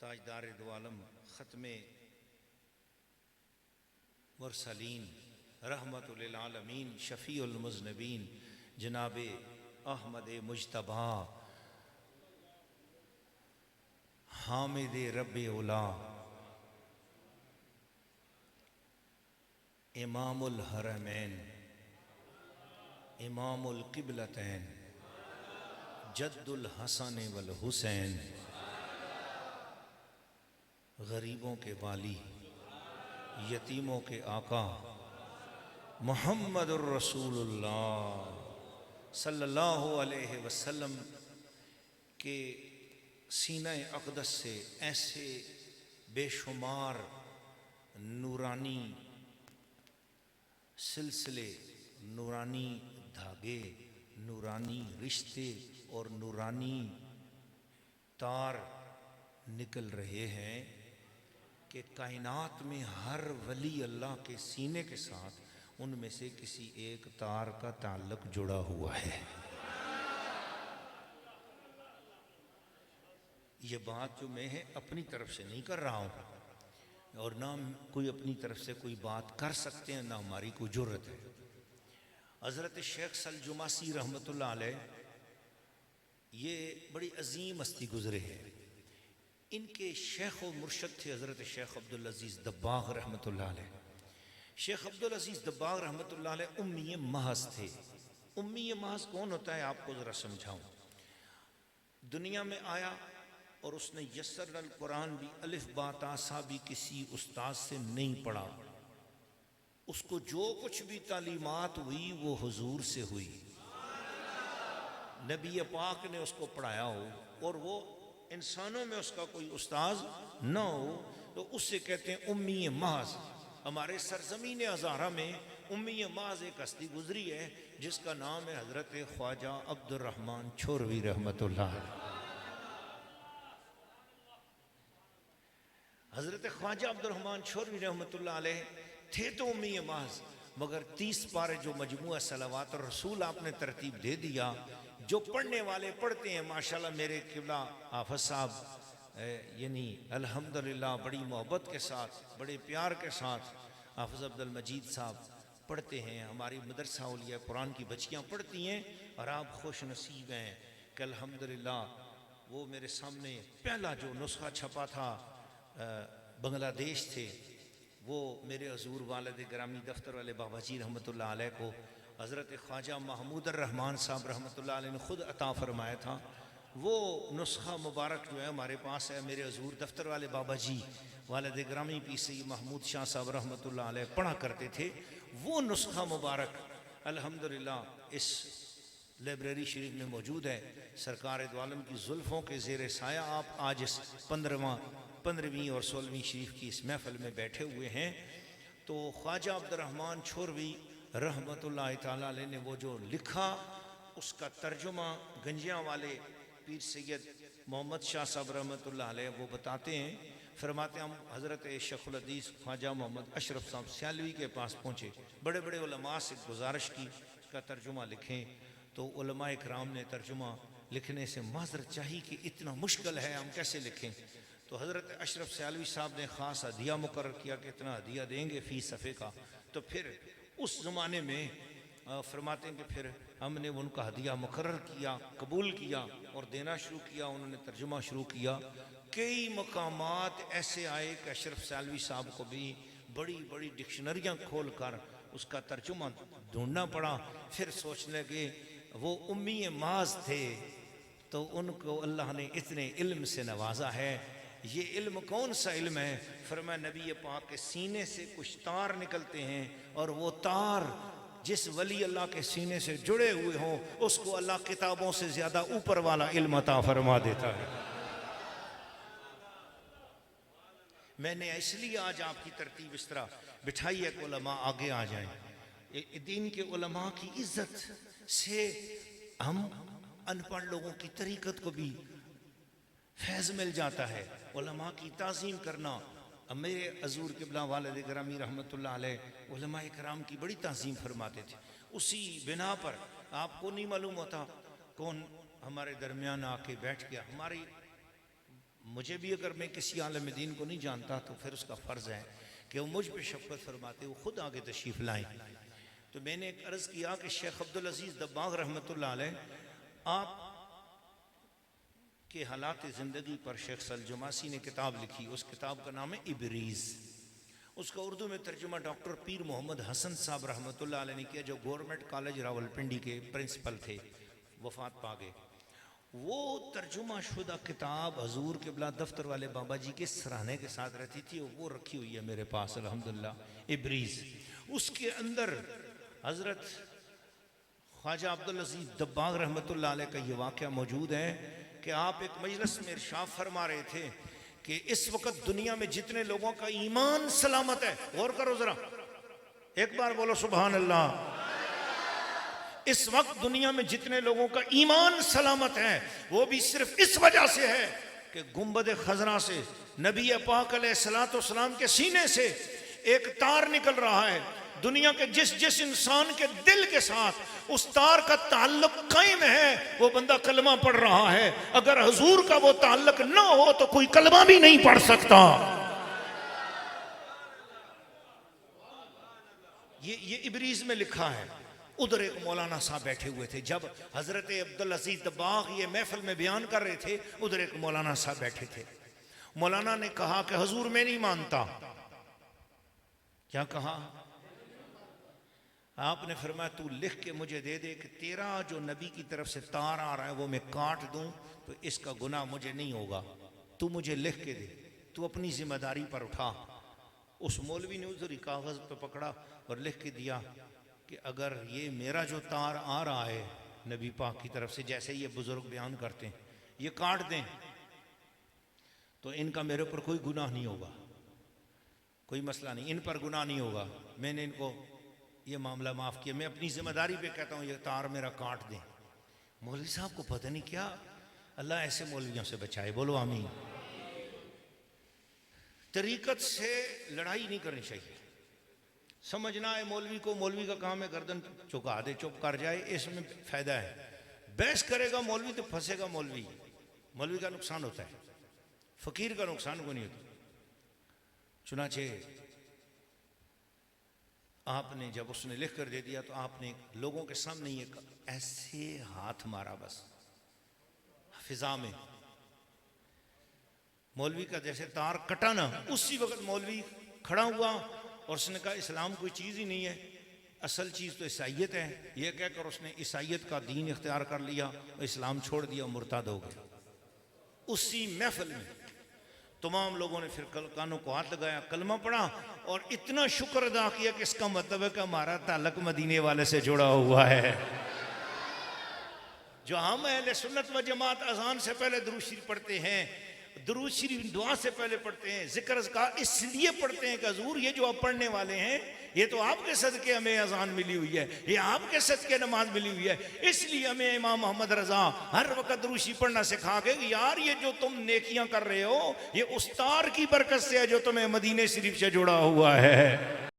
تاجدار دو عالم ختم مرسلین رحمت للعالمین شفیع المذنبین جناب احمد مجتبی حامد رب اولا امام الحرمین امام القبلتین جد الحسن والحسین غریبوں کے والی یتیموں کے آقا محمد الرسول اللہ صلی اللہ علیہ وسلم کے سینہ اقدس سے ایسے بے شمار نورانی سلسلے، نورانی دھاگے، نورانی رشتے اور نورانی تار نکل رہے ہیں کہ کائنات میں ہر ولی اللہ کے سینے کے ساتھ ان میں سے کسی ایک تار کا تعلق جڑا ہوا ہے۔ یہ بات جو میں اپنی طرف سے نہیں کر رہا ہوں اور نہ کوئی اپنی طرف سے کوئی بات کر سکتے ہیں، نہ ہماری کوئی جرت ہے۔ حضرت شیخ سلجماسی رحمۃ اللہ علیہ یہ بڑی عظیم ہستی گزرے ہیں۔ ان کے شیخ و مرشد تھے حضرت شیخ عبدالعزیز دباغ رحمۃ اللہ علیہ۔ شیخ عبدالعزیز دباغ رحمۃ اللہ علیہ امی محض تھے۔ امی محض کون ہوتا ہے آپ کو ذرا سمجھاؤں۔ دنیا میں آیا اور اس نے یسر القرآن بھی الف با تا سا بھی کسی استاد سے نہیں پڑھا، اس کو جو کچھ بھی تعلیمات ہوئی وہ حضور سے ہوئی، نبی پاک نے اس کو پڑھایا ہو اور وہ انسانوں میں اس کا کوئی استاذ نہ ہو تو اس سے کہتے ہیں امی محض۔ ہمارے سرزمین ہزارہ میں امی محض ایک ہستی گزری ہے جس کا نام ہے حضرت خواجہ عبد الرحمن چھوروی رحمۃ اللہ علیہ۔ حضرت خواجہ عبد الرحمن چھوروی رحمۃ اللہ علیہ تھے تو امی محض، مگر 30 پارے جو مجموعہ صلوات الرسول آپ نے ترتیب دے دیا، جو پڑھنے والے پڑھتے ہیں ماشاءاللہ میرے قبلہ حافظ صاحب یعنی الحمدللہ بڑی محبت کے ساتھ بڑے پیار کے ساتھ حافظ عبد المجید صاحب پڑھتے ہیں، ہماری مدرسہ اولیاء قرآن کی بچیاں پڑھتی ہیں، اور آپ خوش نصیب ہیں کہ الحمدللہ وہ میرے سامنے پہلا جو نسخہ چھپا تھا بنگلہ دیش تھے، وہ میرے حضور والد گرامی دفتر والے بابا جی رحمۃ اللہ علیہ کو حضرت خواجہ محمود الرحمن صاحب رحمۃ اللہ علیہ نے خود عطا فرمایا تھا۔ وہ نسخہ مبارک جو ہے ہمارے پاس ہے، میرے حضور دفتر والے بابا جی والد گرامی پی سی محمود شاہ صاحب رحمۃ اللہ علیہ پڑھا کرتے تھے۔ وہ نسخہ مبارک الحمدللہ اس لائبریری شریف میں موجود ہے۔ سرکار دو عالم کی زلفوں کے زیر سایہ آپ آج اس 15ویں اور 16ویں شریف کی اس محفل میں بیٹھے ہوئے ہیں، تو خواجہ عبد الرحمن چھوروی رحمۃ اللہ تعالیٰ علیہ نے وہ جو لکھا اس کا ترجمہ گنجیاں والے پیر سید محمد شاہ صاحب رحمۃ اللہ علیہ وہ بتاتے ہیں، فرماتے ہیں ہم حضرت شیخ الحدیث خواجہ محمد اشرف صاحب سیالوی کے پاس پہنچے، بڑے بڑے علماء سے گزارش کی اس کا ترجمہ لکھیں، تو علماء اکرام نے ترجمہ لکھنے سے معذرت چاہی کہ اتنا مشکل ہے ہم کیسے لکھیں، تو حضرت اشرف سیالوی صاحب نے خاص ہدیہ مقرر کیا کہ اتنا ہدیہ دیں گے فی صفحے کا، تو پھر اس زمانے میں فرماتے ہیں کہ پھر ہم نے ان کا ہدیہ مقرر کیا، قبول کیا اور دینا شروع کیا، انہوں نے ترجمہ شروع کیا۔ کئی مقامات ایسے آئے کہ اشرف سیالوی صاحب کو بھی بڑی بڑی ڈکشنریاں کھول کر اس کا ترجمہ ڈھونڈنا پڑا، پھر سوچنے لگے وہ امی محض تھے تو ان کو اللہ نے اتنے علم سے نوازا ہے۔ یہ علم کون سا علم ہے؟ فرمایا نبی پاک کے سینے سے کچھ تار نکلتے ہیں، اور وہ تار جس ولی اللہ کے سینے سے جڑے ہوئے ہوں اس کو اللہ کتابوں سے زیادہ اوپر والا علم عطا فرما دیتا ہے۔ میں نے اس لیے آج آپ کی ترتیب اس طرح بٹھائی ہے کہ علماء آگے آ جائیں۔ دین کے علماء کی عزت سے ہم ان پڑھ لوگوں کی طریقت کو بھی فیض مل جاتا ہے۔ علماء کی تعظیم کرنا، میرے حضور قبلہ والد گرامی رحمۃ اللہ علیہ علماء کرام کی بڑی تعظیم فرماتے تھے۔ اسی بنا پر آپ کو نہیں معلوم ہوتا کون ہمارے درمیان آ کے بیٹھ گیا۔ ہماری مجھے بھی اگر میں کسی عالم دین کو نہیں جانتا تو پھر اس کا فرض ہے کہ وہ مجھ پہ شفقت فرماتے، وہ خود آگے تشریف لائیں۔ تو میں نے ایک عرض کیا کہ شیخ عبدالعزیز دباغ رحمۃ اللہ علیہ، آپ کے حالات زندگی پر شیخ سلجماسی نے کتاب لکھی، اس کتاب کا نام ہے ابریز۔ اس کا اردو میں ترجمہ ڈاکٹر پیر محمد حسن صاحب رحمۃ اللہ علیہ نے کیا، جو گورنمنٹ کالج راولپنڈی کے پرنسپل تھے، وفات پا گئے۔ وہ ترجمہ شدہ کتاب حضور قبلہ دفتر والے بابا جی کے سراہنے کے ساتھ رہتی تھی، وہ رکھی ہوئی ہے میرے پاس الحمدللہ، ابریز۔ اس کے اندر حضرت خواجہ عبدالعزیز دباغ رحمۃ اللہ علیہ کا یہ واقعہ موجود ہے کہ آپ ایک مجلس میں ارشاد فرما رہے تھے کہ اس وقت دنیا میں جتنے لوگوں کا ایمان سلامت ہے، غور کرو ذرا، ایک بار بولو سبحان اللہ۔ اس وقت دنیا میں جتنے لوگوں کا ایمان سلامت ہے وہ بھی صرف اس وجہ سے ہے کہ گنبد خضرا سے نبی پاک علیہ الصلوۃ والسلام کے سینے سے ایک تار نکل رہا ہے۔ دنیا کے جس انسان کے دل کے ساتھ اس تار کا تعلق قائم ہے وہ بندہ کلمہ پڑھ رہا ہے، اگر حضور کا وہ تعلق نہ ہو تو کوئی کلمہ بھی نہیں پڑھ سکتا۔ یہ ابریز میں لکھا ہے۔ ادھر ایک مولانا صاحب بیٹھے ہوئے تھے، جب حضرت عبدالعزیز دباغ یہ محفل میں بیان کر رہے تھے، ادھر ایک مولانا صاحب بیٹھے تھے۔ مولانا نے کہا کہ حضور میں نہیں مانتا۔ کیا کہا؟ آپ نے فرمایا تو لکھ کے مجھے دے دے کہ تیرا جو نبی کی طرف سے تار آ رہا ہے وہ میں کاٹ دوں تو اس کا گناہ مجھے نہیں ہوگا، تو مجھے لکھ کے دے، تو اپنی ذمہ داری پر اٹھا۔ اس مولوی نے ادھر ہی کاغذ پہ پکڑا اور لکھ کے دیا کہ اگر یہ میرا جو تار آ رہا ہے نبی پاک کی طرف سے، جیسے یہ بزرگ بیان کرتے ہیں، یہ کاٹ دیں تو ان کا میرے پر کوئی گناہ نہیں ہوگا، کوئی مسئلہ نہیں، ان پر گناہ نہیں ہوگا، میں نے ان کو یہ معاملہ معاف کیا، میں اپنی ذمہ داری پہ کہتا ہوں یہ تار میرا کاٹ دیں۔ مولوی صاحب کو پتہ نہیں کیا، اللہ ایسے مولویوں سے بچائے، بولو آمین۔ طریقت سے لڑائی نہیں کرنی چاہیے، سمجھنا ہے مولوی کو، مولوی کا کام ہے گردن چکا دے، چپ کر جائے، اس میں فائدہ ہے۔ بحث کرے گا مولوی تو پھنسے گا مولوی، مولوی کا نقصان ہوتا ہے، فقیر کا نقصان کو نہیں ہوتا۔ چنانچہ آپ نے جب اس نے لکھ کر دے دیا تو آپ نے لوگوں کے سامنے یہ ایسے ہاتھ مارا، بس فضا میں، مولوی کا جیسے تار کٹا نا، اسی وقت مولوی کھڑا ہوا اور اس نے کہا اسلام کوئی چیز ہی نہیں ہے، اصل چیز تو عیسائیت ہے۔ یہ کہہ کر اس نے عیسائیت کا دین اختیار کر لیا، اسلام چھوڑ دیا، مرتد ہو گیا۔ اسی محفل میں تمام لوگوں نے پھر کانوں کو ہاتھ لگایا، کلمہ پڑھا اور اتنا شکر ادا کیا کہ اس کا مطلب ہے کہ ہمارا تعلق مدینے والے سے جڑا ہوا ہے۔ جو ہم اہل سنت و جماعت اذان سے پہلے درود شریف پڑھتے ہیں، درود شریف دعا سے پہلے پڑھتے ہیں، ذکر اذکار اس لیے پڑھتے ہیں کہ حضور یہ جو آپ پڑھنے والے ہیں یہ تو آپ کے صدقے ہمیں اذان ملی ہوئی ہے، یہ آپ کے صدقے نماز ملی ہوئی ہے، اس لیے ہمیں امام محمد رضا ہر وقت درود شریف پڑھنا سکھا گئے کہ یار یہ جو تم نیکیاں کر رہے ہو یہ اس تار کی برکت سے ہے جو تمہیں مدینے شریف سے جڑا ہوا ہے۔